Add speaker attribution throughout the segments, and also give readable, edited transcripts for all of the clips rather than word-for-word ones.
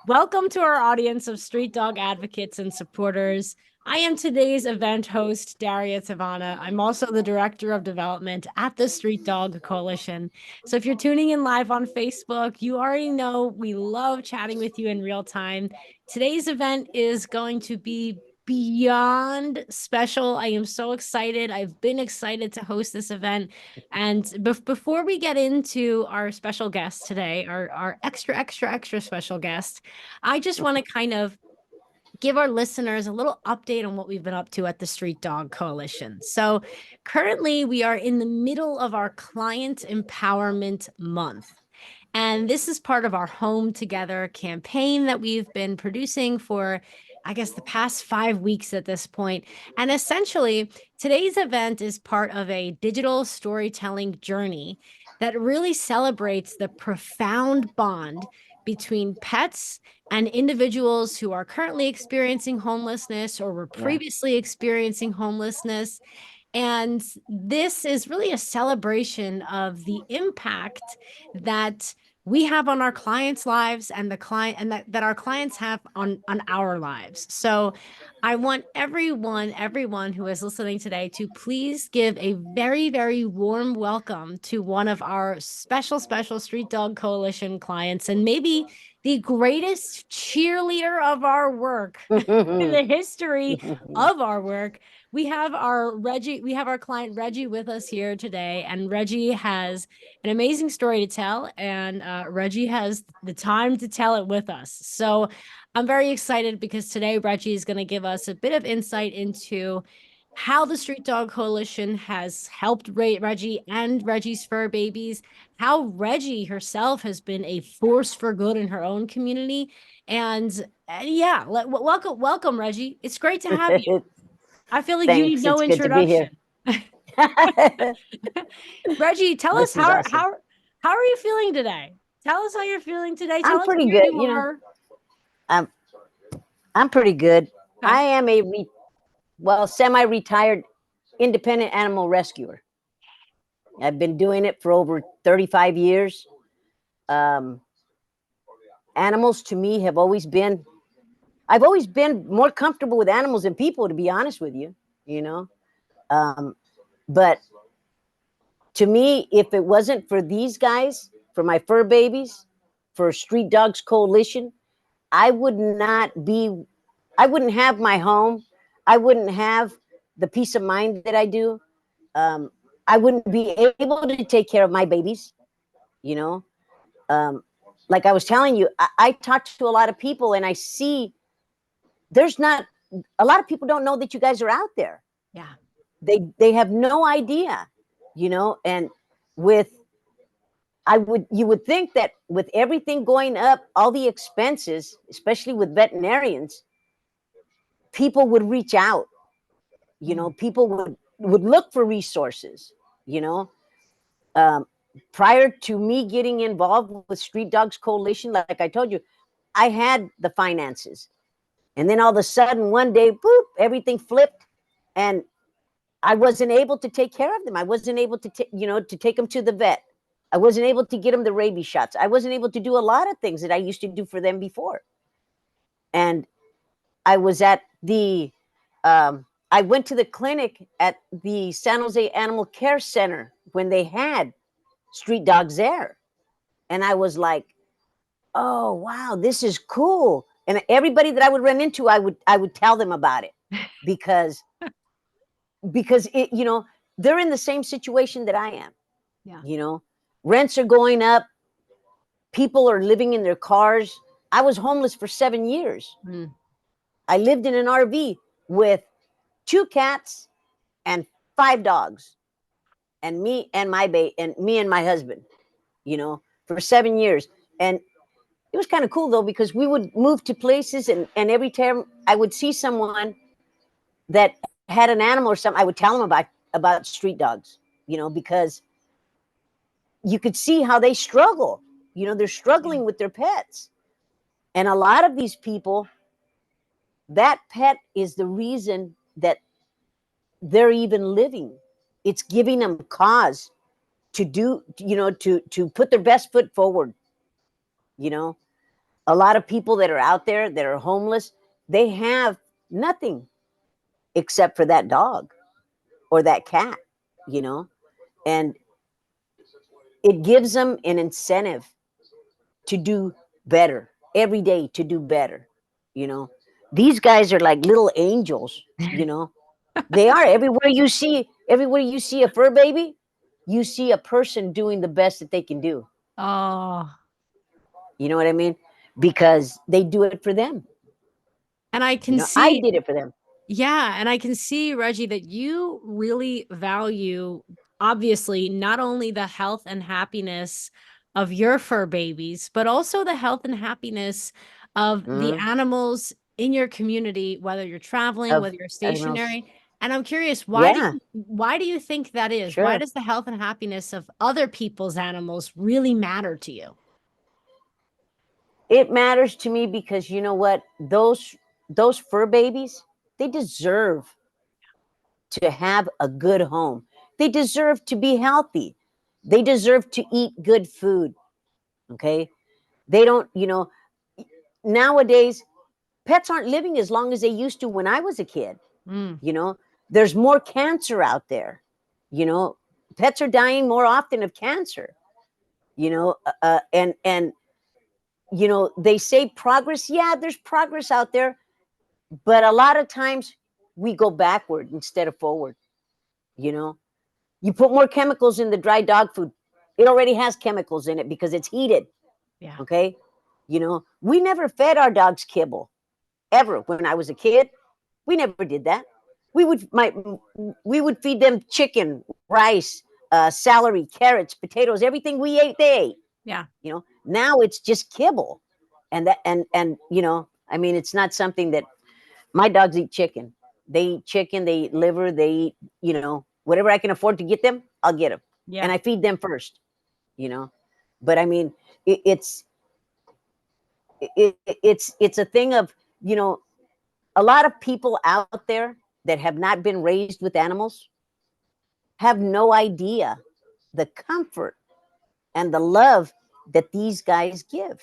Speaker 1: Welcome to our audience of street dog advocates and supporters. I am today's event host, Daria Tavana. I'm also the Director of Development at the Street Dog Coalition. So if you're tuning in live on Facebook, you already know we love chatting with you in real time. Today's event is going to be beyond special. I am so excited. I've been excited to host this event. And before we get into our special guest today, our extra special guest, I just want to kind of give our listeners a little update on what we've been up to at the Street Dog Coalition. So currently we are in the middle of our Client Empowerment Month. And this is part of our Home Together campaign that we've been producing for, I guess, the past 5 weeks at this point. And essentially, today's event is part of a digital storytelling journey that really celebrates the profound bond between pets and individuals who are currently experiencing homelessness or were previously experiencing homelessness. And this is really a celebration of the impact that we have on our clients' lives and that our clients have on our lives. So I want everyone who is listening today to please give a very, very warm welcome to one of our special Street Dog Coalition clients, and maybe the greatest cheerleader of our work in the history of our work. We have our client Reggie with us here today, and Reggie has an amazing story to tell, and Reggie has the time to tell it with us. So I'm very excited because today Reggie is going to give us a bit of insight into how the Street Dog Coalition has helped Reggie and Reggie's fur babies, how Reggie herself has been a force for good in her own community. And yeah, welcome, Reggie. It's great to have you. I feel like you need
Speaker 2: Thanks.
Speaker 1: no
Speaker 2: It's good to be here.
Speaker 1: introduction. Reggie, tell us
Speaker 2: This is awesome.
Speaker 1: how are you feeling today? Tell us how you're feeling today. Tell
Speaker 2: I'm
Speaker 1: us
Speaker 2: pretty
Speaker 1: where
Speaker 2: good.
Speaker 1: you are.
Speaker 2: I'm I'm pretty good.
Speaker 1: Okay.
Speaker 2: I am a semi-retired independent animal rescuer. I've been doing it for over 35 years. Um, Animals to me have always been. I've always been more comfortable with animals than people, to be honest with you. You know, but to me, if it wasn't for these guys, for my fur babies, for Street Dogs Coalition, I would not be, I wouldn't have my home. I wouldn't have the peace of mind that I do. I wouldn't be able to take care of my babies, you know. Like I was telling you, I talk to a lot of people and I see there's not, a lot of people don't know that you guys are out there.
Speaker 1: Yeah.
Speaker 2: They have no idea, you know, and with you would think that with everything going up, all the expenses, especially with veterinarians, people would reach out. You know, people would look for resources. You know, prior to me getting involved with Street Dogs Coalition, like I told you, I had the finances, and then all of a sudden one day, boop, everything flipped, and I wasn't able to take care of them. I wasn't able to, to take them to the vet. I wasn't able to get them the rabies shots. I wasn't able to do a lot of things that I used to do for them before. And I was at I went to the clinic at the San Jose Animal Care Center when they had street dogs there. And I was like, oh, wow, this is cool. And everybody that I would run into, I would tell them about it because it, they're in the same situation that I am. Yeah. Rents are going up. People are living in their cars. I was homeless for 7 years. I lived in an RV with 2 cats and 5 dogs, and me and my husband, for 7 years. And it was kind of cool though, because we would move to places, and every time I would see someone that had an animal or something, I would tell them about street dogs, because you could see how they struggle. They're struggling with their pets. And a lot of these people, that pet is the reason that they're even living. It's giving them cause to do, to put their best foot forward, A lot of people that are out there that are homeless, they have nothing except for that dog or that cat, you know, and it gives them an incentive to do better every day, to do better, you know. These guys are like little angels, you know. They are. Everywhere you see a fur baby, you see a person doing the best that they can do.
Speaker 1: Oh,
Speaker 2: You know what I mean? Because they do it for them.
Speaker 1: and I
Speaker 2: You
Speaker 1: can
Speaker 2: know, I
Speaker 1: see,
Speaker 2: did it for them.
Speaker 1: yeah, and I can see, Reggie, that you really value, obviously, not only the health and happiness of your fur babies, but also the health and happiness of the
Speaker 2: Mhm.
Speaker 1: animals in your community, whether you're traveling,
Speaker 2: Of
Speaker 1: whether you're
Speaker 2: animals.
Speaker 1: stationary. And I'm curious,
Speaker 2: Yeah,
Speaker 1: why do you think that is? Why
Speaker 2: sure.
Speaker 1: does the health and happiness of other people's animals really matter to you?
Speaker 2: It matters to me because you know what? Those fur babies, they deserve to have a good home. They deserve to be healthy. They deserve to eat good food. Okay? They don't, you know, nowadays pets aren't living as long as they used to when I was a kid.
Speaker 1: Mm,
Speaker 2: You know, there's more cancer out there. You know, pets are dying more often of cancer. You know, and you know they say progress. Yeah, there's progress out there, but a lot of times we go backward instead of forward. You know, you put more chemicals in the dry dog food. It already has chemicals in it because it's heated.
Speaker 1: yeah.
Speaker 2: Okay, you know, we never fed our dogs kibble ever when I was a kid. We never did that. We would feed them chicken, rice, celery, carrots, potatoes, everything we ate, they ate.
Speaker 1: Yeah.
Speaker 2: You know, now it's just kibble, and you know, I mean, it's not something that my dogs eat chicken. They eat chicken, they eat liver, they eat, you know, whatever I can afford to get them, I'll get them, and
Speaker 1: Yeah.
Speaker 2: I feed them first. You know, but I mean, it, it's it's a thing of, you know, a lot of people out there that have not been raised with animals have no idea the comfort and the love that these guys give.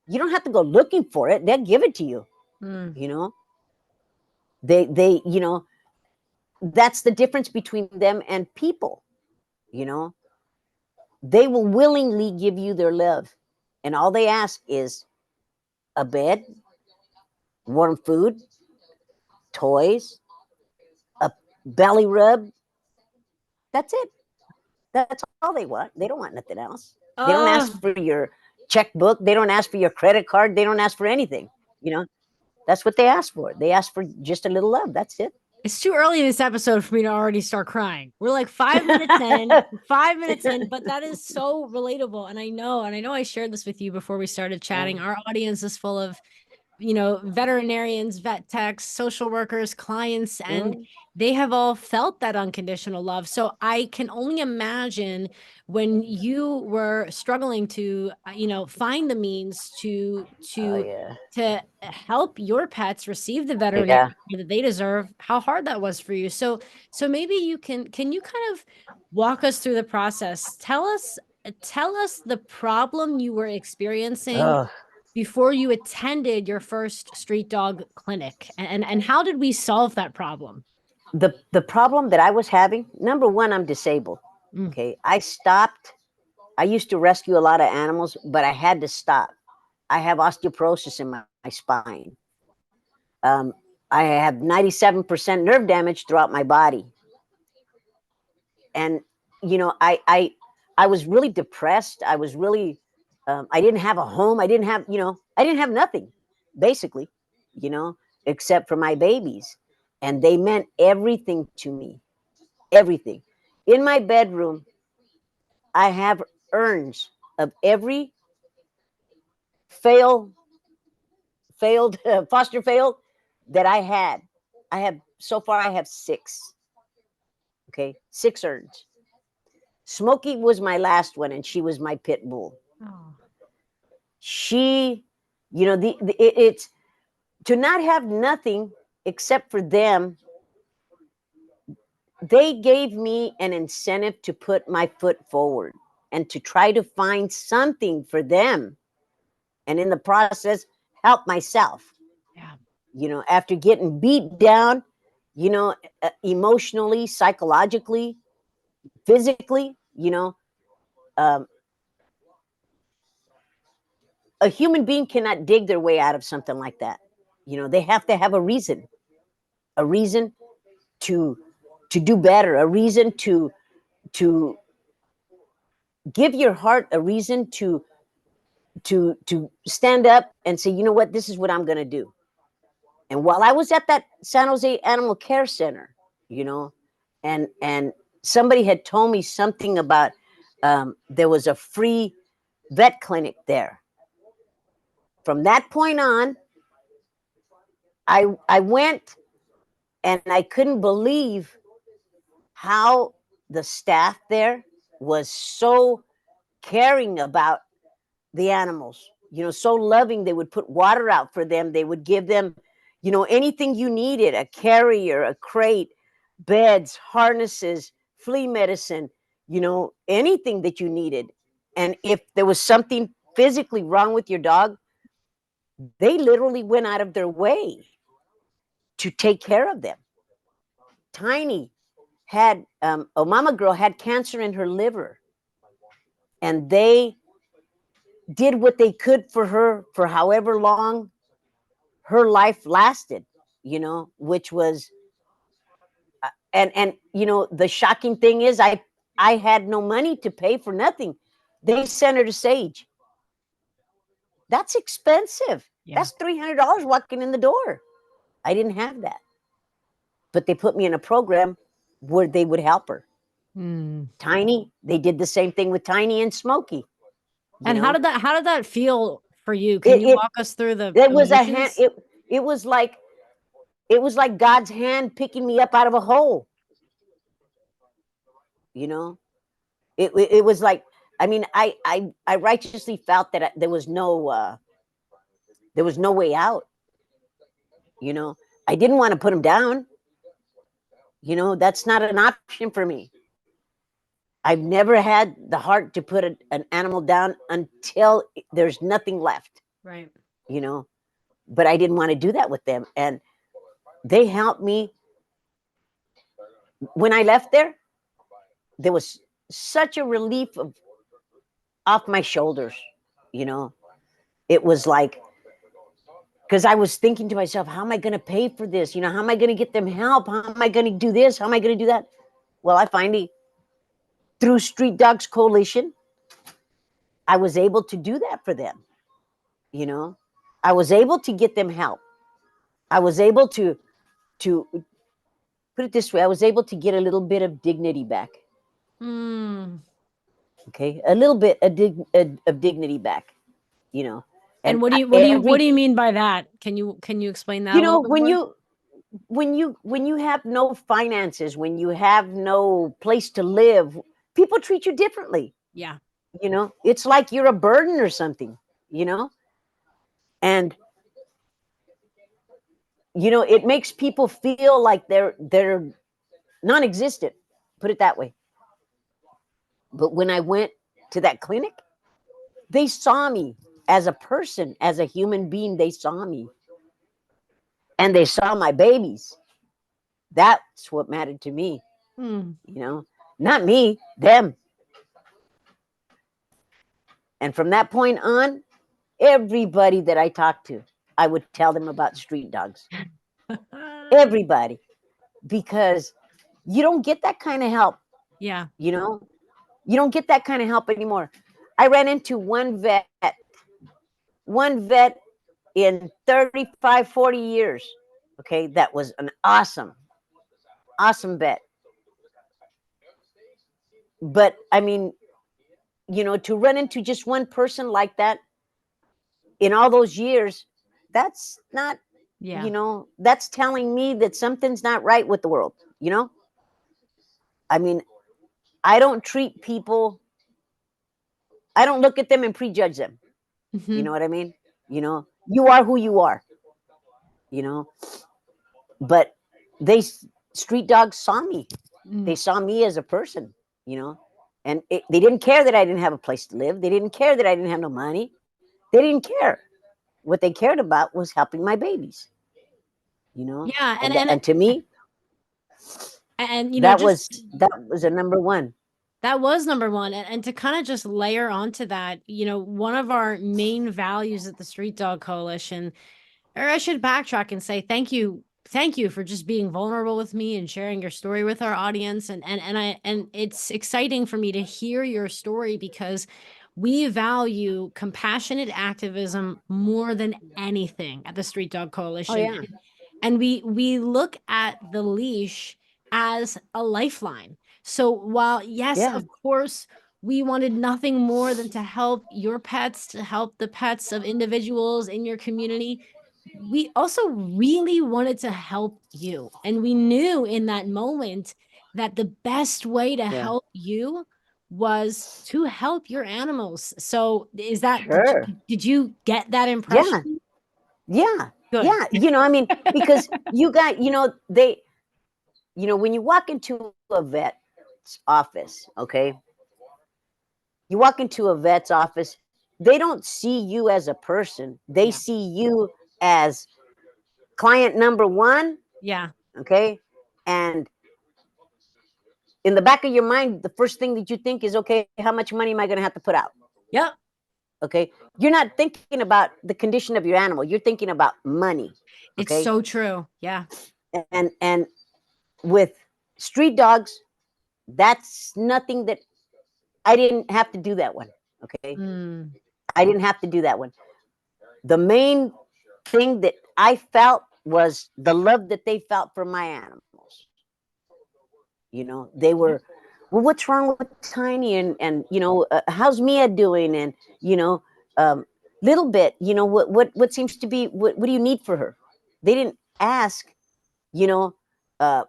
Speaker 2: You don't have to go looking for it; they'll give it to you.
Speaker 1: Mm.
Speaker 2: You know, you know, that's the difference between them and people. You know, they will willingly give you their love, and all they ask is a bed, warm food, toys, a belly rub. That's it. That's all they want. They don't want nothing else. They don't ask
Speaker 1: Oh,
Speaker 2: for your checkbook. They don't ask for your credit card. They don't ask for anything. You know, that's what they ask for. They ask for just a little love. That's it.
Speaker 1: it's too early in this episode for me to already start crying. We're like 5 minutes in, 5 minutes in, but that is so relatable. And I know I shared this with you before we started
Speaker 2: Yeah.
Speaker 1: chatting. Our audience is full of, veterinarians, vet techs, social workers, clients, and
Speaker 2: Mm.
Speaker 1: they have all felt that unconditional love. So I can only imagine when you were struggling to, find the means
Speaker 2: Oh yeah.
Speaker 1: to help your pets receive the veterinary
Speaker 2: Yeah.
Speaker 1: care that they deserve, how hard that was for you. So maybe can you kind of walk us through the process? Tell us the problem you were experiencing
Speaker 2: Oh,
Speaker 1: before you attended your first street dog clinic, and how did we solve that problem?
Speaker 2: the problem that I was having. Number one, I'm disabled.
Speaker 1: Mm.
Speaker 2: Okay, I stopped. I used to rescue a lot of animals, but I had to stop. I have osteoporosis in my spine. Um, I have 97% nerve damage throughout my body, and you know, I was really depressed. I was really, I didn't have a home. I didn't have, you know, I didn't have nothing, basically, you know, except for my babies, and they meant everything to me. Everything. In my bedroom, I have urns of every fail, failed, foster failed that I had. I have so far. I have six. Okay, six urns. Smokey was my last one, and she was my pit bull.
Speaker 1: Oh.
Speaker 2: She, you know, it's to not have nothing except for them. They gave me an incentive to put my foot forward and to try to find something for them. and in the process, help myself.
Speaker 1: Yeah.
Speaker 2: After getting beat down, emotionally, psychologically, physically, um, a human being cannot dig their way out of something like that. They have to have a reason to do better, a reason to give your heart a reason to stand up and say, you know what, this is what I'm going to do. And while I was at that San Jose Animal Care Center, and somebody had told me something about there was a free vet clinic there. From that point on, I went, and I couldn't believe how the staff there was so caring about the animals, so loving. They would put water out for them. They would give them, anything you needed, a carrier, a crate, beds, harnesses, flea medicine, anything that you needed. And if there was something physically wrong with your dog, they literally went out of their way to take care of them. Tiny had, a mama girl had cancer in her liver, and they did what they could for her for however long her life lasted, which was, and the shocking thing is, I had no money to pay for nothing. They sent her to Sage. That's expensive.
Speaker 1: Yeah.
Speaker 2: That's $300 walking in the door. I didn't have that, but they put me in a program where they would help her. Tiny, they did the same thing with Tiny and Smokey.
Speaker 1: And how did that feel for you? Can
Speaker 2: It,
Speaker 1: you
Speaker 2: it,
Speaker 1: walk us through the
Speaker 2: it was a hand.
Speaker 1: emotions?
Speaker 2: It was like God's hand picking me up out of a hole. It was like, I mean, I righteously felt that there was no way out. I didn't want to put him down. That's not an option for me. I've never had the heart to put an animal down until there's nothing left.
Speaker 1: Right.
Speaker 2: But I didn't want to do that with them. And they helped me. When I left there was such a relief off my shoulders. It was like, because I was thinking to myself, how am I going to pay for this? How am I going to get them help? How am I going to do this? How am I going to do that? Well, I finally, through Street Dogs Coalition, I was able to do that for them. I was able to get them help. I was able to put it this way, I was able to get a little bit of dignity back. Okay, a little bit of dignity back.
Speaker 1: And what do you mean by that? Can you explain that?
Speaker 2: When you have no finances, when you have no place to live, people treat you differently.
Speaker 1: Yeah.
Speaker 2: It's like you're a burden or something. And it makes people feel like they're non-existent. Put it that way. But when I went to that clinic, they saw me as a person, as a human being. They saw me. And they saw my babies. That's what mattered to me. Not me, them. And from that point on, everybody that I talked to, I would tell them about Street Dogs. Everybody. Because you don't get that kind of help.
Speaker 1: Yeah.
Speaker 2: You don't get that kind of help anymore. I ran into one vet in 35, 40 years. Okay, that was an awesome vet. But I mean, to run into just one person like that in all those years, that's not, that's telling me that something's not right with the world. I mean, I don't treat people, I don't look at them and prejudge them. You know what I mean? You are who you are. But Street Dogs saw me. They saw me as a person. And they didn't care that I didn't have a place to live. They didn't care that I didn't have no money. They didn't care. What they cared about was helping my babies.
Speaker 1: Yeah,
Speaker 2: And to me,
Speaker 1: and
Speaker 2: that
Speaker 1: just
Speaker 2: was a number one.
Speaker 1: that was number one. And to kind of just layer onto that, one of our main values at the Street Dog Coalition, or I should backtrack and say thank you. Thank you for just being vulnerable with me and sharing your story with our audience. And it's exciting for me to hear your story because we value compassionate activism more than anything at the Street Dog
Speaker 2: Oh
Speaker 1: Coalition.
Speaker 2: yeah,
Speaker 1: And we look at the leash as a lifeline. So while, yes,
Speaker 2: yeah,
Speaker 1: of course, we wanted nothing more than to help your pets, to help the pets of individuals in your community, we also really wanted to help you. And we knew in that moment that the best way to
Speaker 2: yeah.
Speaker 1: help you was to help your animals. So is that,
Speaker 2: Sure.
Speaker 1: did you get that
Speaker 2: Yeah,
Speaker 1: impression?
Speaker 2: yeah,
Speaker 1: Good.
Speaker 2: yeah. I mean, because you got, when you walk into a vet's office, okay, you walk into a vet's office, they don't see you as a person. They
Speaker 1: Yeah.
Speaker 2: see you as client number one,
Speaker 1: Yeah.
Speaker 2: okay? And in the back of your mind, the first thing that you think is, okay, how much money am I going to have to put out?
Speaker 1: Yep.
Speaker 2: Okay. You're not thinking about the condition of your animal. You're thinking about money.
Speaker 1: It's
Speaker 2: Okay.
Speaker 1: so true. Yeah.
Speaker 2: And with street dogs, that's nothing that I didn't have to do that one. Okay.
Speaker 1: Mm.
Speaker 2: I didn't have to do that one. The main thing that I felt was the love that they felt for my animals. They were, well, what's wrong with Tiny? And how's Mia doing? And, little bit, what seems to be, what do you need for her? They didn't ask, you know, uh,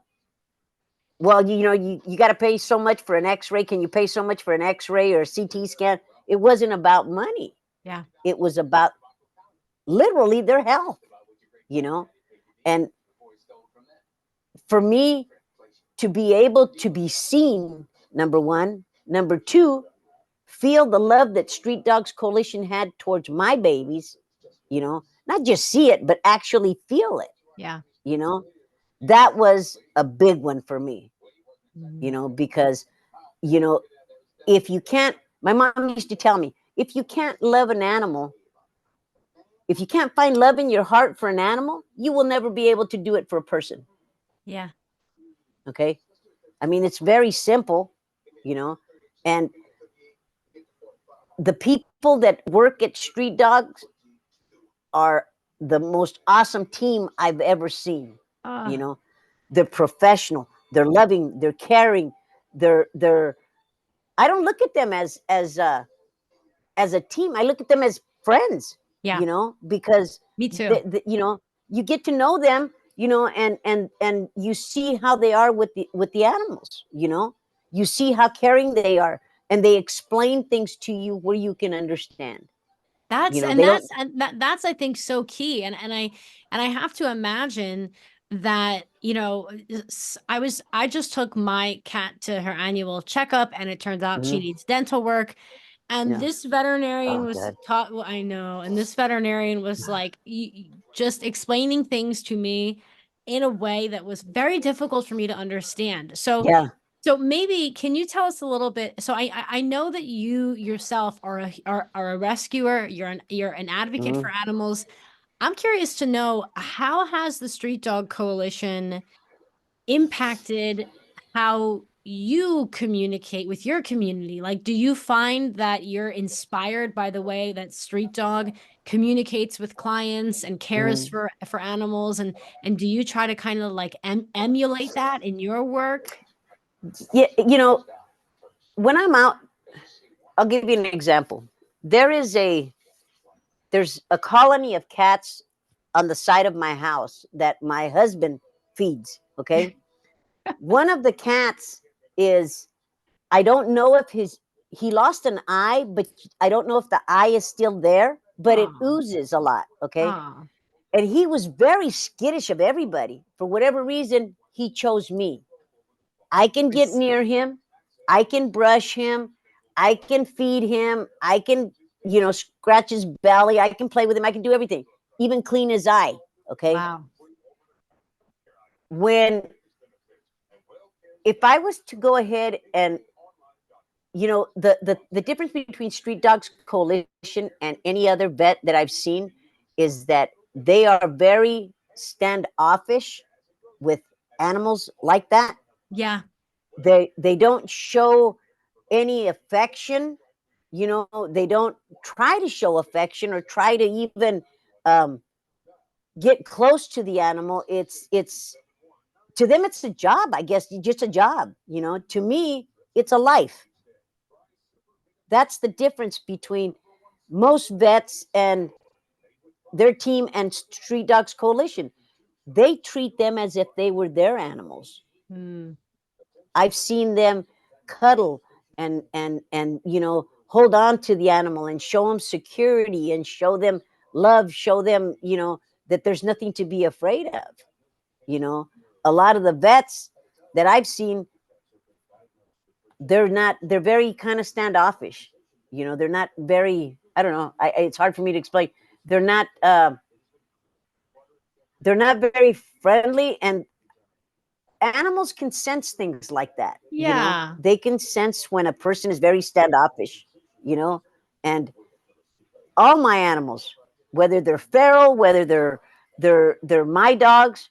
Speaker 2: well, you got to pay so much for an X-ray. Can you pay so much for an X-ray or a CT scan? It wasn't about money.
Speaker 1: Yeah.
Speaker 2: It was about literally their health, and for me to be able to be seen, number one, number two, feel the love that Street Dogs Coalition had towards my babies, not just see it, but actually feel it,
Speaker 1: Yeah.
Speaker 2: That was a big one for me,
Speaker 1: Mhm.
Speaker 2: because, if you can't, my mom used to tell me, if you can't love an animal, if you can't find love in your heart for an animal, you will never be able to do it for a person.
Speaker 1: Yeah.
Speaker 2: Okay. I mean, it's very simple, and the people that work at Street Dogs are the most awesome team I've ever seen.
Speaker 1: Ah.
Speaker 2: They're professional, they're loving, they're caring, they're I don't look at them as a team. I look at them as friends,
Speaker 1: Yeah.
Speaker 2: because
Speaker 1: Me too.
Speaker 2: you get to know them, and you see how they are with the animals, you see how caring they are, and they explain things to you where you can understand. They don't.
Speaker 1: That's I think so key. And I have to imagine that, I just took my cat to her annual checkup and it turns out she
Speaker 2: Mhm.
Speaker 1: needs dental work. And
Speaker 2: Yeah.
Speaker 1: this veterinarian
Speaker 2: Oh,
Speaker 1: was
Speaker 2: good.
Speaker 1: taught, well, I know, and this veterinarian was like just explaining things to me in a way that was very difficult for me to understand.
Speaker 2: Yeah.
Speaker 1: So maybe can you tell us a little bit? So I know that you yourself are a rescuer, you're an advocate for
Speaker 2: Mhm.
Speaker 1: animals. I'm curious to know, how has the Street Dog Coalition impacted how you communicate with your community? Like, do you find that you're inspired by the way that Street Dog communicates with clients and cares
Speaker 2: Mhm.
Speaker 1: for animals? And do you try to kind of like emulate that in your work?
Speaker 2: Yeah. When I'm out, I'll give you an example. There's a colony of cats on the side of my house that my husband feeds. Okay. One of the cats is, I don't know if he lost an eye, but I don't know if the eye is still there, but it
Speaker 1: Oh,
Speaker 2: oozes a lot. Okay.
Speaker 1: oh,
Speaker 2: And he was very skittish of everybody. For whatever reason, he chose me. I can get near him. I can brush him. I can feed him. I can, scratch his belly. I can play with him. I can do everything, even clean his eye. Okay.
Speaker 1: Wow.
Speaker 2: If I was to go ahead and, the difference between Street Dogs Coalition and any other vet that I've seen is that they are very standoffish with animals like that.
Speaker 1: Yeah.
Speaker 2: They don't show any affection. They don't try to show affection or try to even get close to the animal. It's to them, it's a job, I guess, just a job. To me, it's a life. That's the difference between most vets and their team and Street Dogs Coalition. They treat them as if they were their animals.
Speaker 1: Mm.
Speaker 2: I've seen them cuddle and hold on to the animal and show them security and show them love, show them that there's nothing to be afraid of. A lot of the vets that I've seen, they're very kind of standoffish. They're not very, I don't know, it's hard for me to explain. They're not very friendly, and animals can sense things like that.
Speaker 1: Yeah.
Speaker 2: They can sense when a person is very standoffish. And all my animals, whether they're feral, whether they're my dogs,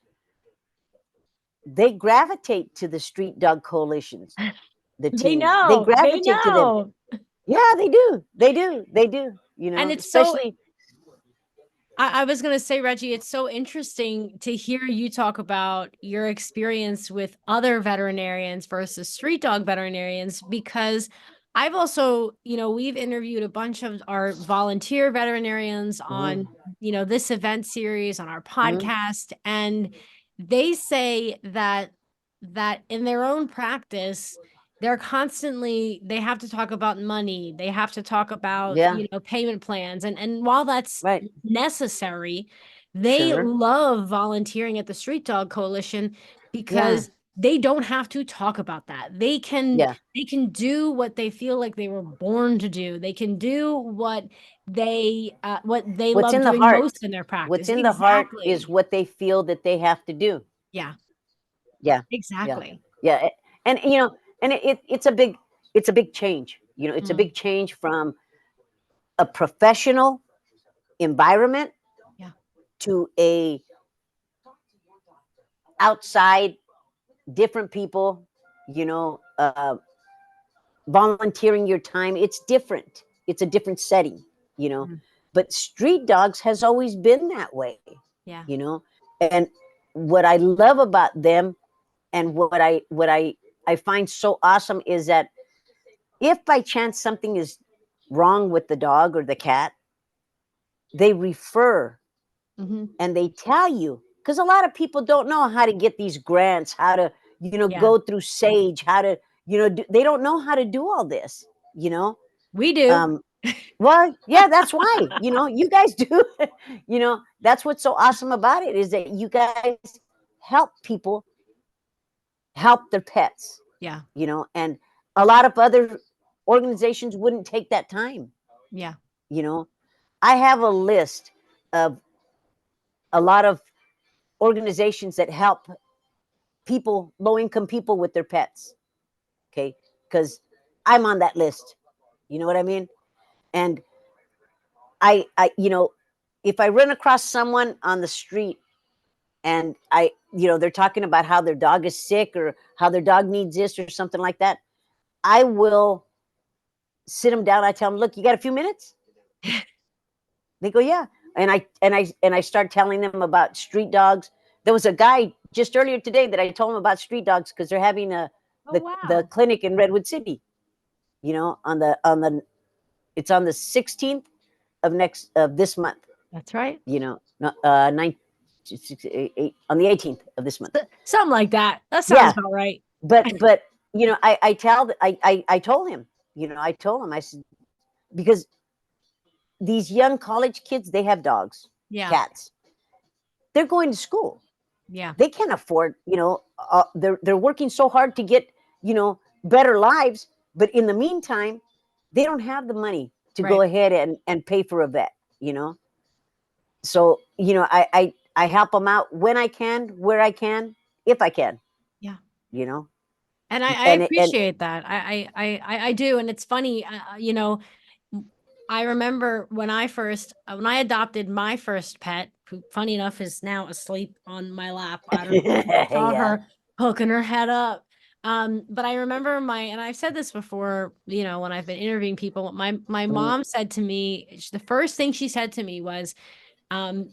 Speaker 2: they gravitate to the Street Dog Coalitions, the
Speaker 1: They
Speaker 2: team. They
Speaker 1: know. They
Speaker 2: gravitate to them.
Speaker 1: know.
Speaker 2: Yeah, they do. They do. They do.
Speaker 1: And it's so,
Speaker 2: Especially.
Speaker 1: I was going to say, Reggie, it's so interesting to hear you talk about your experience with other veterinarians versus street dog veterinarians, because I've also, we've interviewed a bunch of our volunteer veterinarians on, this event series on our podcast, and they say that in their own practice, they have to talk about money. They have to talk about,
Speaker 2: Yeah.
Speaker 1: payment plans. And while that's
Speaker 2: Right.
Speaker 1: necessary, they
Speaker 2: Sure.
Speaker 1: love volunteering at the Street Dog Coalition because
Speaker 2: Yeah.
Speaker 1: they don't have to talk about that.
Speaker 2: Yeah.
Speaker 1: They can do what they feel like they were born to do. They can do what they
Speaker 2: What's
Speaker 1: love
Speaker 2: in the
Speaker 1: doing
Speaker 2: heart?
Speaker 1: most in their
Speaker 2: What's
Speaker 1: practice.
Speaker 2: in the heart is
Speaker 1: Exactly.
Speaker 2: what they feel that they have to do.
Speaker 1: Yeah,
Speaker 2: Yeah. Yeah.
Speaker 1: exactly.
Speaker 2: Yeah. And it's a big change. It's a
Speaker 1: Mm,
Speaker 2: big change from a professional environment
Speaker 1: yeah.
Speaker 2: to a outside, different people, volunteering your time. It's different. It's a different setting, you know.
Speaker 1: Mm,
Speaker 2: But Street Dogs has always been that way,
Speaker 1: yeah.
Speaker 2: And what I love about them, and what I find so awesome, is that if by chance something is wrong with the dog or the cat, they refer
Speaker 1: Hmm.
Speaker 2: and they tell you, because a lot of people don't know how to get these grants, how to
Speaker 1: Yeah.
Speaker 2: go through Sage, how to they don't know how to do all this. you know
Speaker 1: We do.
Speaker 2: um well, yeah, that's why you guys do. That's what's so awesome about it, is that you guys help people help their pets.
Speaker 1: Yeah.
Speaker 2: And a lot of other organizations wouldn't take that time.
Speaker 1: Yeah.
Speaker 2: you know I have a list of a lot of organizations that help people, low income people, with their pets. Okay. Because I'm on that list. You know what I mean? And if I run across someone on the street and they're talking about how their dog is sick or how their dog needs this or something like that, I will sit them down. I tell them, look, you got a few minutes? They go, yeah. And I start telling them about street dogs. There was a guy just earlier today that I told him about street dogs, because they're having
Speaker 1: Oh,
Speaker 2: the
Speaker 1: wow.
Speaker 2: clinic in Redwood City. It's on the 16th of this month.
Speaker 1: That's right.
Speaker 2: Nine, on the 18th of this month.
Speaker 1: Something like that. That sounds
Speaker 2: Yeah,
Speaker 1: about right.
Speaker 2: but I told him, I said, because these young college kids, they have dogs,
Speaker 1: Yeah.
Speaker 2: cats. They're going to school.
Speaker 1: Yeah.
Speaker 2: They can't afford, they're working so hard to get, better lives. But in the meantime, they don't have the money to
Speaker 1: Right.
Speaker 2: go ahead and pay for a vet, you know? So, you know, I help them out when I can, where I can, if I can,
Speaker 1: Yeah.
Speaker 2: you know?
Speaker 1: And I
Speaker 2: And
Speaker 1: appreciate that. I do. And it's funny, you know, I remember when when I adopted my first pet, who funny enough is now asleep on my lap. I don't know if you saw
Speaker 2: yeah.
Speaker 1: her poking her head up. But I remember and I've said this before, you know, when I've been interviewing people, my
Speaker 2: Mm,
Speaker 1: mom said to me, the first thing she said to me was, um,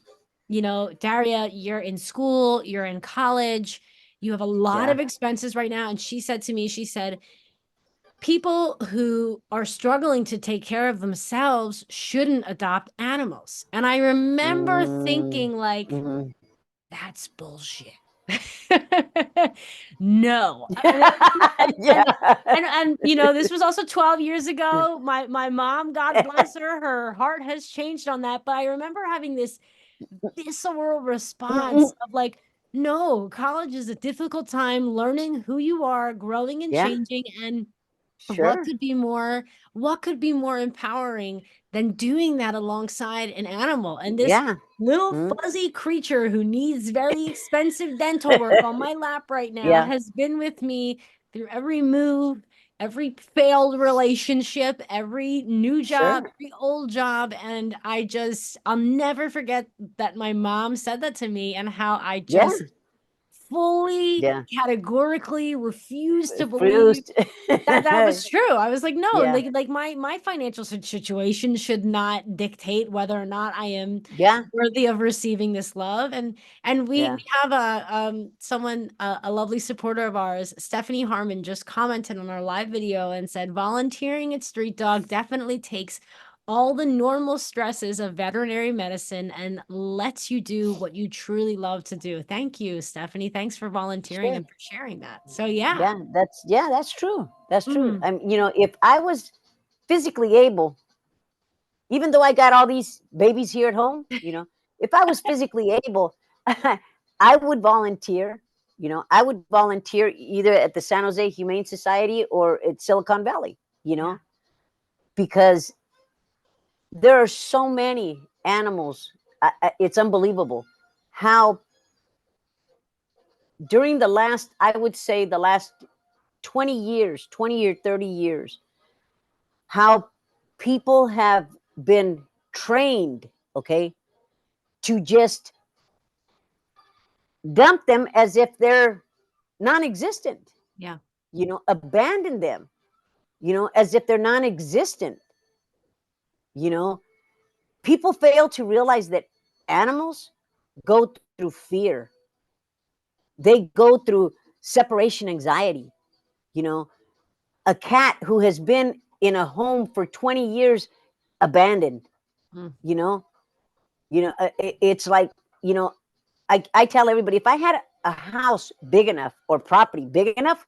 Speaker 1: you know, Daria, you're in school, you're in college, you have a lot
Speaker 2: yeah.
Speaker 1: of expenses right now. And she said to me, she said, people who are struggling to take care of themselves shouldn't adopt animals. And I remember
Speaker 2: Mm,
Speaker 1: thinking, like,
Speaker 2: mhm.
Speaker 1: that's bullshit. No. And
Speaker 2: yeah.
Speaker 1: you know, this was also 12 years ago. My mom, God bless her heart has changed on that. But I remember having this visceral response of like, no, college is a difficult time learning who you are, growing and
Speaker 2: yeah,
Speaker 1: changing. And
Speaker 2: sure.
Speaker 1: what could be more empowering than doing that alongside an animal? And this
Speaker 2: Yeah.
Speaker 1: little
Speaker 2: Mm,
Speaker 1: fuzzy creature who needs very expensive dental work on my lap right now
Speaker 2: yeah,
Speaker 1: has been with me through every move, every failed relationship, every new job,
Speaker 2: sure.
Speaker 1: every old job. And I'll never forget that my mom said that to me, and how I
Speaker 2: Yeah,
Speaker 1: just fully
Speaker 2: yeah.
Speaker 1: categorically refused to believe
Speaker 2: Bruised.
Speaker 1: that was true. I was like, no,
Speaker 2: yeah,
Speaker 1: like my financial situation should not dictate whether or not I am
Speaker 2: yeah,
Speaker 1: worthy of receiving this love. And we
Speaker 2: yeah.
Speaker 1: have a lovely supporter of ours, Stephanie Harmon, just commented on our live video and said, volunteering at Street Dog definitely takes all the normal stresses of veterinary medicine and lets you do what you truly love to do. Thank you, Stephanie. Thanks for volunteering
Speaker 2: Sure.
Speaker 1: and for sharing that. So yeah.
Speaker 2: That's true. That's true.
Speaker 1: Mm,
Speaker 2: You know, if I was physically able, even though I got all these babies here at home, you know, if I was physically able, I would volunteer. You know, I would volunteer either at the San Jose Humane Society or at Silicon Valley, you
Speaker 1: yeah.
Speaker 2: know, because there are so many animals. It's unbelievable how during the last, I would say the last 20 years, 20 or 30 years, how people have been trained, okay, to just dump them as if they're non-existent,
Speaker 1: Yeah.
Speaker 2: you know, abandon them, you know, as if they're non-existent, you know. People fail to realize that animals go through fear. They go through separation anxiety, you know. A cat who has been in a home for 20 years abandoned,
Speaker 1: Mm.
Speaker 2: you know. It's like, you know, I tell everybody, if I had a house big enough or property big enough,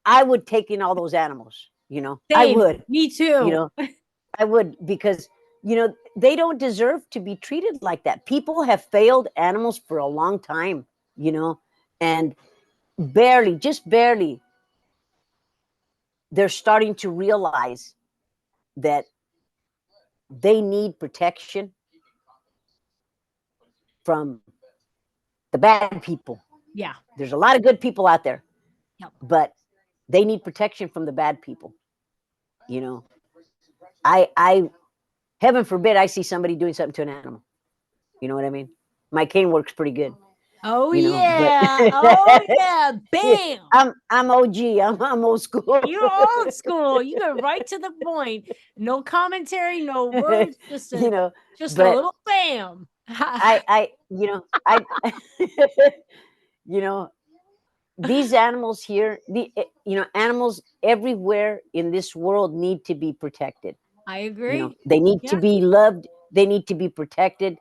Speaker 2: I would take in all those animals, you know. I
Speaker 1: Same.
Speaker 2: would,
Speaker 1: Me
Speaker 2: you
Speaker 1: too.
Speaker 2: know, I would, because, you know, they don't deserve to be treated like that. People have failed animals for a long time, you know, and barely, just barely, they're starting to realize that they need protection from the bad people.
Speaker 1: Yeah.
Speaker 2: There's a lot of good people out there,
Speaker 1: Yep.
Speaker 2: but they need protection from the bad people. You know, I, heaven forbid, I see somebody doing something to an animal. You know what I mean? My cane works pretty good.
Speaker 1: Oh
Speaker 2: You know, but
Speaker 1: yeah. Oh yeah. Bam.
Speaker 2: I'm OG. I'm old school.
Speaker 1: You're old school. You go right to the point. No commentary, no words,
Speaker 2: you know,
Speaker 1: just a
Speaker 2: but
Speaker 1: little bam.
Speaker 2: you know, you know, these animals here, you know, animals everywhere in this world need to be protected.
Speaker 1: I
Speaker 2: You know,
Speaker 1: agree.
Speaker 2: they need to
Speaker 1: Yeah.
Speaker 2: be loved. They need to be protected.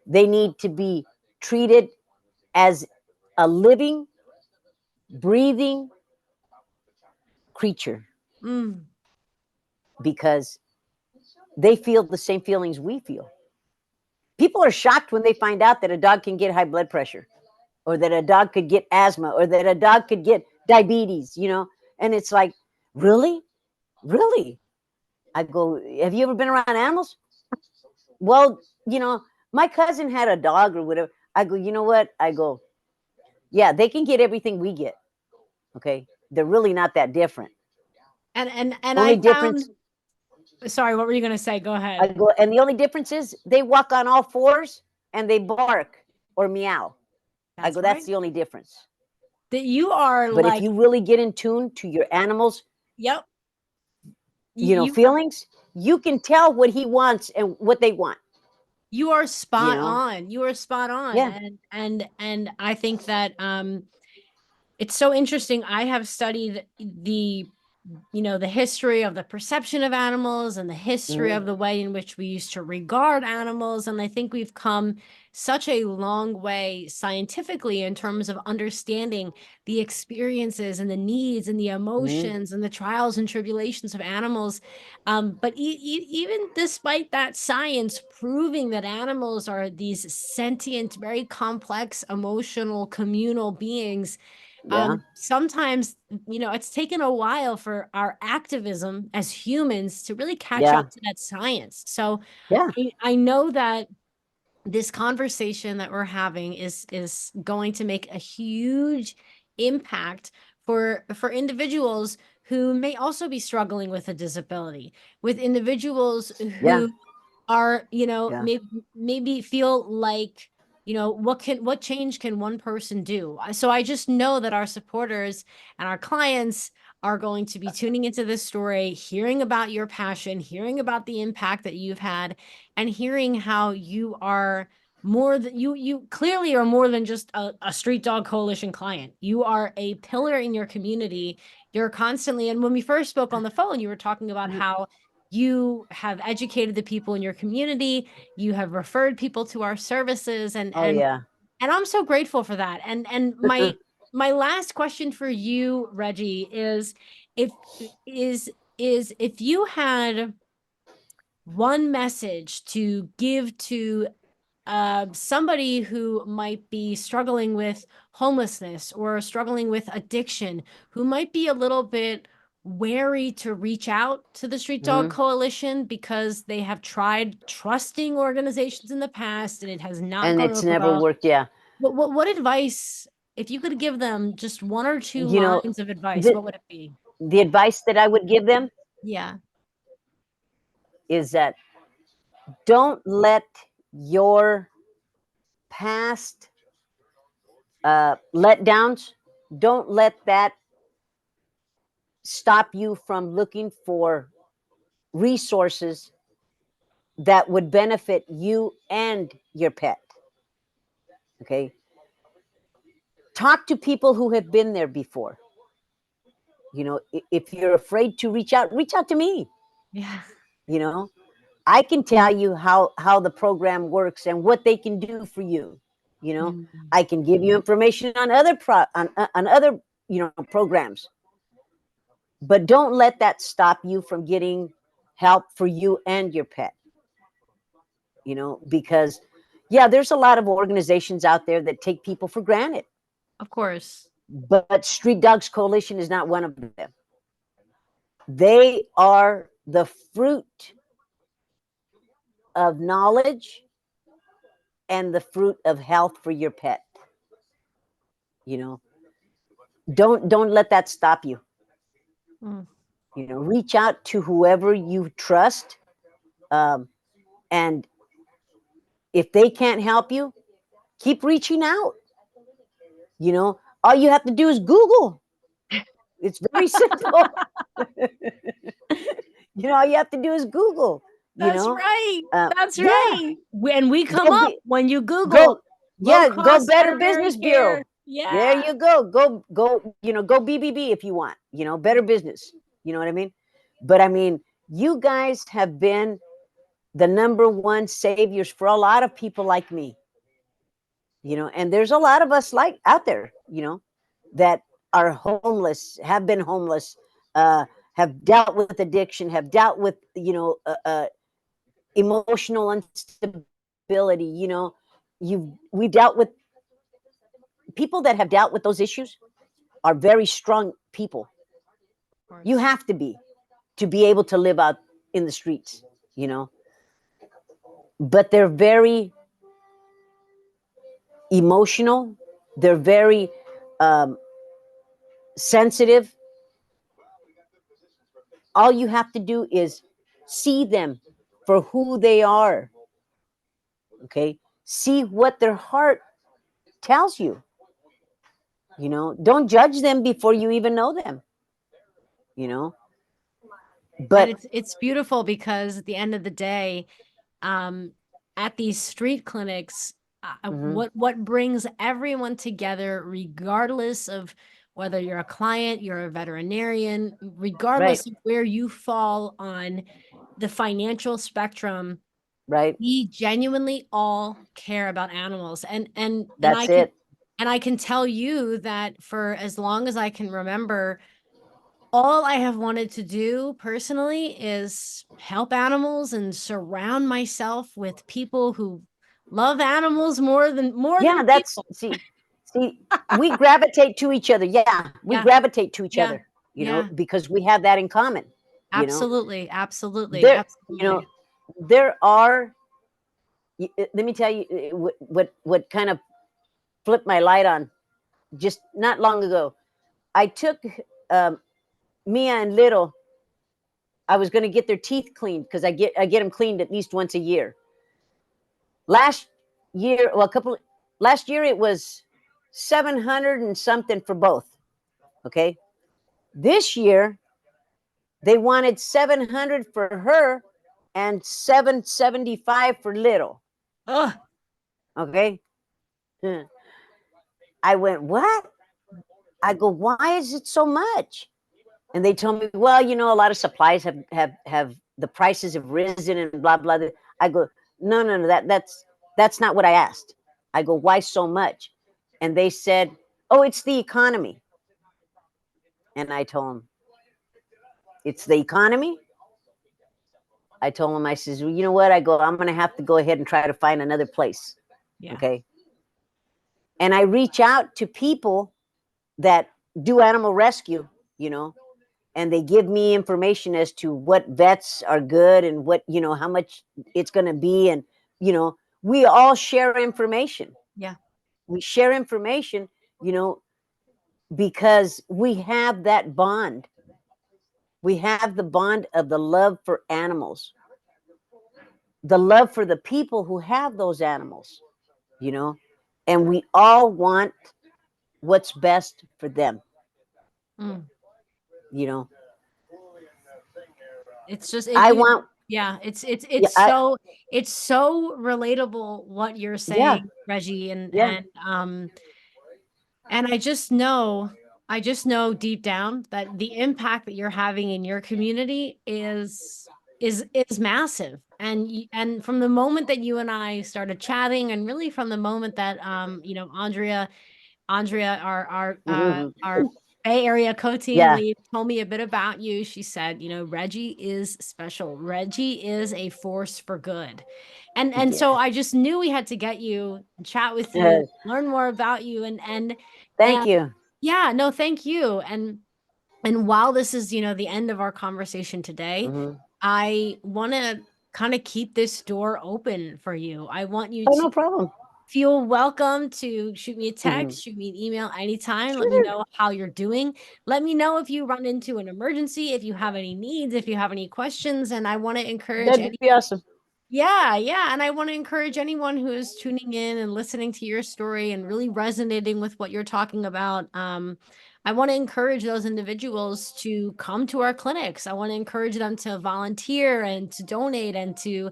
Speaker 2: They need to be treated as a living, breathing creature,
Speaker 1: Mm.
Speaker 2: because they feel the same feelings we feel. People are shocked when they find out that a dog can get high blood pressure, or that a dog could get asthma, or that a dog could get diabetes, you know. And it's like, really? Really? I go, have you ever been around animals? Well, my cousin had a dog or whatever. I go, you know what? I go, yeah, they can get everything we get. Okay. They're really not that different.
Speaker 1: And I
Speaker 2: Only
Speaker 1: found,
Speaker 2: difference,
Speaker 1: sorry, what were you going to say? Go
Speaker 2: I
Speaker 1: ahead.
Speaker 2: go, and the only difference is they walk on all fours and they bark or meow. I
Speaker 1: That's
Speaker 2: go,
Speaker 1: right.
Speaker 2: that's the only difference.
Speaker 1: That you are
Speaker 2: But if
Speaker 1: like,
Speaker 2: you really get in tune to your animals,
Speaker 1: yep. You
Speaker 2: feelings, you can tell what he wants and what they want.
Speaker 1: you are
Speaker 2: You
Speaker 1: spot
Speaker 2: know?
Speaker 1: on. You are spot on.
Speaker 2: Yeah.
Speaker 1: And I think that it's so interesting. I have studied the history of the perception of animals and the history
Speaker 2: Mm-hmm.
Speaker 1: of the way in which we used to regard animals. And I think we've come such a long way scientifically in terms of understanding the experiences and the needs and the
Speaker 2: Mm-hmm.
Speaker 1: emotions and the trials and tribulations of animals. But even despite that science proving that animals are these sentient, very complex, emotional, communal beings,
Speaker 2: Yeah.
Speaker 1: sometimes it's taken a while for our activism as humans to really catch
Speaker 2: Yeah.
Speaker 1: up to that science. So
Speaker 2: Yeah.
Speaker 1: I know that this conversation that we're having is going to make a huge impact for individuals who may also be struggling with a disability, with individuals
Speaker 2: Yeah.
Speaker 1: who are,
Speaker 2: Yeah.
Speaker 1: maybe feel like, what change can one person do? So I just know that our supporters and our clients are going to be tuning into this story, hearing about your passion, hearing about the impact that you've had, and hearing how you are more than you clearly are more than just a street dog coalition client. You are a pillar in your community. You're constantly, and when we first spoke on the phone, you were talking about how you have educated the people in your community, you have referred people to our services, and
Speaker 2: Oh
Speaker 1: and
Speaker 2: yeah.
Speaker 1: and I'm so grateful for that. And my last question for you, Reggie, is if if you had one message to give to somebody who might be struggling with homelessness or struggling with addiction, who might be a little bit wary to reach out to the Street Dog
Speaker 2: Mm-hmm.
Speaker 1: Coalition because they have tried trusting organizations in the past and it has not
Speaker 2: And
Speaker 1: gone
Speaker 2: it's
Speaker 1: over
Speaker 2: never
Speaker 1: well.
Speaker 2: worked. Yeah.
Speaker 1: What advice, if you could give them just one or two
Speaker 2: You know,
Speaker 1: lines of advice,
Speaker 2: the
Speaker 1: what would it be?
Speaker 2: the advice that I would give them
Speaker 1: Yeah.
Speaker 2: is that don't let your past letdowns, don't let that stop you from looking for resources that would benefit you and your pet. Okay. Talk to people who have been there before. If you're afraid to reach out to me.
Speaker 1: Yeah.
Speaker 2: You know, I can tell you how the program works and what they can do for you.
Speaker 1: Mm,
Speaker 2: I can give you information on other programs, but don't let that stop you from getting help for you and your pet. Because yeah, there's a lot of organizations out there that take people for granted,
Speaker 1: of course.
Speaker 2: but Street Dogs Coalition is not one of them. They are the fruit of knowledge and the fruit of health for your pet. you know don't let that stop you.
Speaker 1: Mm,
Speaker 2: Reach out to whoever you trust, and if they can't help you, keep reaching out. All you have to do is Google. It's very simple. All you have to do is Google. you
Speaker 1: that's
Speaker 2: know
Speaker 1: right. That's
Speaker 2: yeah,
Speaker 1: right. When we come
Speaker 2: go
Speaker 1: up,
Speaker 2: be
Speaker 1: when you Google
Speaker 2: go
Speaker 1: low
Speaker 2: yeah, go
Speaker 1: cost
Speaker 2: Better
Speaker 1: veterinary
Speaker 2: Business
Speaker 1: care.
Speaker 2: Bureau. There
Speaker 1: Yeah,
Speaker 2: you go BBB if you want. Better Business. You know what I mean? But I mean, you guys have been the number one saviors for a lot of people like me. And there's a lot of us like out there, that are homeless, have been homeless, have dealt with addiction, have dealt with, emotional instability. We dealt with people that have dealt with those issues are very strong people.
Speaker 1: of
Speaker 2: You
Speaker 1: course.
Speaker 2: have to be able to live out in the streets, but they're very emotional. They're very sensitive. All you have to do is see them for who they are. Okay. See what their heart tells you. Don't judge them before you even know them. But
Speaker 1: And it's beautiful because at the end of the day, at these street clinics, what brings everyone together, regardless of whether you're a client, you're a veterinarian, regardless
Speaker 2: right,
Speaker 1: of where you fall on the financial spectrum,
Speaker 2: right.
Speaker 1: we genuinely all care about animals. And
Speaker 2: That's it.
Speaker 1: I can tell you that for as long as I can remember, all I have wanted to do personally is help animals and surround myself with people who love animals more than
Speaker 2: Yeah, that's
Speaker 1: people.
Speaker 2: see, we gravitate to each other. Yeah, we
Speaker 1: Yeah,
Speaker 2: gravitate to each
Speaker 1: yeah,
Speaker 2: other,
Speaker 1: yeah.
Speaker 2: because we have that in common.
Speaker 1: Absolutely, absolutely,
Speaker 2: There,
Speaker 1: absolutely.
Speaker 2: there are. Let me tell you what kind of flipped my light on just not long ago. I took Mia and Little. I was going to get their teeth cleaned because I get them cleaned at least once a year. Last year, last year it was 700 and something for both. Okay. This year they wanted 700 for her and 775 for Little.
Speaker 1: Ugh.
Speaker 2: Okay. I went, what? I go, why is it so much? And they told me, well, a lot of supplies have the prices have risen and blah blah. I go, no, that's not what I asked. I go, why so much? And they said, oh, it's the economy. And I told them, it's the economy. I told them, I says, well, you know what? I go, I'm going to have to go ahead and try to find another place.
Speaker 1: Yeah.
Speaker 2: Okay. And I reach out to people that do animal rescue, and they give me information as to what vets are good and what, how much it's going to be. And, we all share information.
Speaker 1: Yeah.
Speaker 2: We share information, because we have that bond. We have the bond of the love for animals, the love for the people who have those animals, and we all want what's best for them.
Speaker 1: Mm.
Speaker 2: You know,
Speaker 1: It's just
Speaker 2: I want,
Speaker 1: yeah,
Speaker 2: yeah,
Speaker 1: it's so relatable what you're
Speaker 2: yeah,
Speaker 1: saying, Reggie,
Speaker 2: yeah,
Speaker 1: and I just know deep down that the impact that you're having in your community is massive. And from the moment that you and I started chatting, and really from the moment that Andrea, our
Speaker 2: mm-hmm.
Speaker 1: Bay Area co-team
Speaker 2: Yeah,
Speaker 1: lead, told me a bit about you. She said, Reggie is special. Reggie is a force for good. And
Speaker 2: yeah.
Speaker 1: so I just knew we had to get you, chat with you, learn more about you,
Speaker 2: Thank
Speaker 1: and
Speaker 2: you.
Speaker 1: yeah, no, thank you. And while this is, the end of our conversation today,
Speaker 2: Mm-hmm.
Speaker 1: I want to kind of keep this door open for you. I want you
Speaker 2: Oh,
Speaker 1: to
Speaker 2: no problem.
Speaker 1: feel welcome to shoot me a
Speaker 2: Mm-hmm.
Speaker 1: text, shoot me an email anytime. Let me
Speaker 2: Sure.
Speaker 1: know how you're doing. Let me know if you run into an emergency, if you have any needs, if you have any questions. And I want to encourage
Speaker 2: That'd be awesome.
Speaker 1: yeah, yeah. And I want to encourage anyone who is tuning in and listening to your story and really resonating with what you're talking about. I want to encourage those individuals to come to our clinics. I want to encourage them to volunteer and to donate and to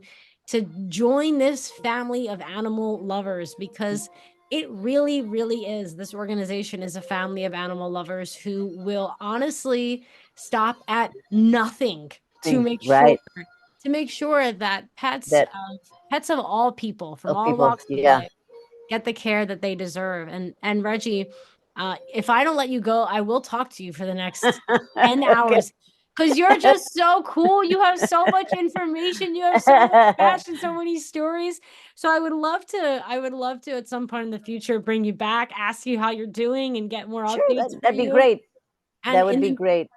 Speaker 1: join this family of animal lovers, because it really, really is. This organization is a family of animal lovers who will honestly stop at nothing to make sure
Speaker 2: Right.
Speaker 1: that
Speaker 2: That
Speaker 1: pets of all people from
Speaker 2: of
Speaker 1: all
Speaker 2: people.
Speaker 1: walks of
Speaker 2: Yeah.
Speaker 1: life get the care that they deserve. And Reggie, if I don't let you go, I will talk to you for the next 10
Speaker 2: Okay.
Speaker 1: hours because you're just so cool. You have so much information, you have so much passion, so many stories. So I would love to at some point in the future bring you back, ask you how you're doing, and get more
Speaker 2: Sure,
Speaker 1: updates for
Speaker 2: that'd be
Speaker 1: you.
Speaker 2: great.
Speaker 1: And
Speaker 2: That would
Speaker 1: in
Speaker 2: be
Speaker 1: the
Speaker 2: great.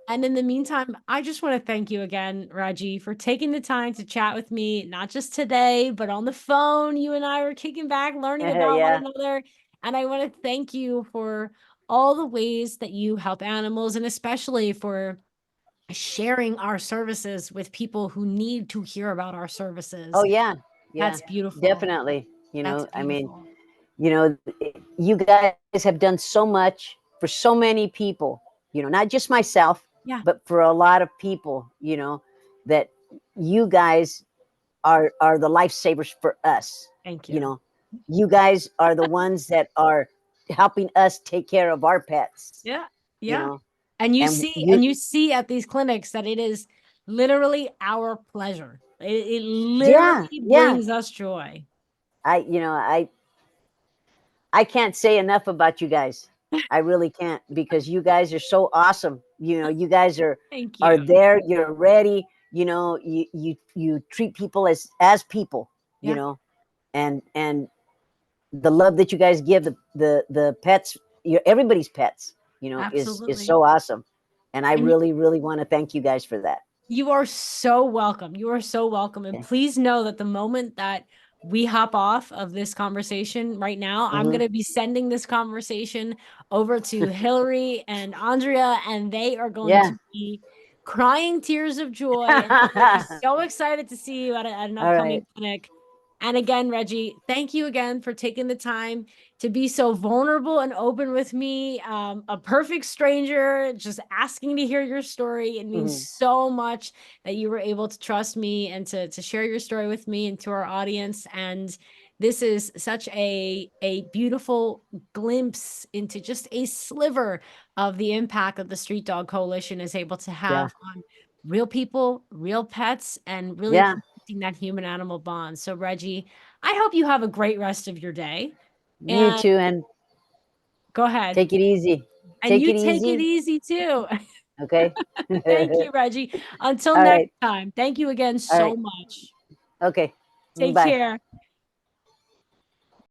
Speaker 1: And in the meantime, I just want to thank you again, Reggie, for taking the time to chat with me, not just today, but on the phone. You and I were kicking back, learning about one
Speaker 2: Yeah.
Speaker 1: another. And I want to thank you for all the ways that you help animals, and especially for sharing our services with people who need to hear about our
Speaker 2: Oh
Speaker 1: services.
Speaker 2: yeah. Yeah.
Speaker 1: That's beautiful.
Speaker 2: Definitely.
Speaker 1: That's
Speaker 2: I mean,
Speaker 1: beautiful.
Speaker 2: you guys have done so much for so many people, not just myself,
Speaker 1: Yeah.
Speaker 2: but for a lot of people, that you guys are the lifesavers for us.
Speaker 1: Thank
Speaker 2: You
Speaker 1: you.
Speaker 2: know, you guys are the ones that are helping us take care of our pets,
Speaker 1: Yeah.
Speaker 2: you
Speaker 1: Yeah.
Speaker 2: know,
Speaker 1: And
Speaker 2: you,
Speaker 1: you see at these clinics that it is literally our pleasure. It
Speaker 2: yeah,
Speaker 1: literally
Speaker 2: yeah.
Speaker 1: brings us joy.
Speaker 2: I can't say enough about you guys. I really can't, because you guys are so awesome. You guys
Speaker 1: Thank
Speaker 2: are
Speaker 1: you.
Speaker 2: there. You're ready. You treat people as people.
Speaker 1: Yeah,
Speaker 2: And the love that you guys give the pets, everybody's pets, is
Speaker 1: absolutely.
Speaker 2: so awesome. And I
Speaker 1: And
Speaker 2: really, really want to thank you guys for that.
Speaker 1: you are so welcome. You are so welcome. And
Speaker 2: Okay.
Speaker 1: please know that the moment that we hop off of this conversation right now, I'm going
Speaker 2: Mm-hmm.
Speaker 1: to be sending this conversation over to Hillary and Andrea, and they are going
Speaker 2: Yeah.
Speaker 1: to be crying tears of joy. And they're going to be so excited to see you at an
Speaker 2: All right.
Speaker 1: upcoming clinic. And again, Reggie, thank you again for taking the time to be so vulnerable and open with me. A perfect stranger, just asking to hear your story. It means
Speaker 2: Mm-hmm.
Speaker 1: so much that you were able to trust me and to share your story with me and to our audience. And this is such a beautiful glimpse into just a sliver of the impact that the Street Dog Coalition is able to
Speaker 2: Yeah.
Speaker 1: have on real people, real pets, and really
Speaker 2: Yeah.
Speaker 1: protecting that human animal bond. So, Reggie, I hope you have a great rest of your day.
Speaker 2: You
Speaker 1: And
Speaker 2: too. And
Speaker 1: go ahead.
Speaker 2: take it easy.
Speaker 1: And
Speaker 2: Take
Speaker 1: you
Speaker 2: it
Speaker 1: take it
Speaker 2: easy.
Speaker 1: easy too.
Speaker 2: Okay.
Speaker 1: Thank you, Reggie. Until
Speaker 2: All
Speaker 1: next
Speaker 2: right.
Speaker 1: time, thank you again
Speaker 2: All
Speaker 1: so
Speaker 2: right.
Speaker 1: much.
Speaker 2: Okay.
Speaker 1: Take
Speaker 2: Bye.
Speaker 1: care.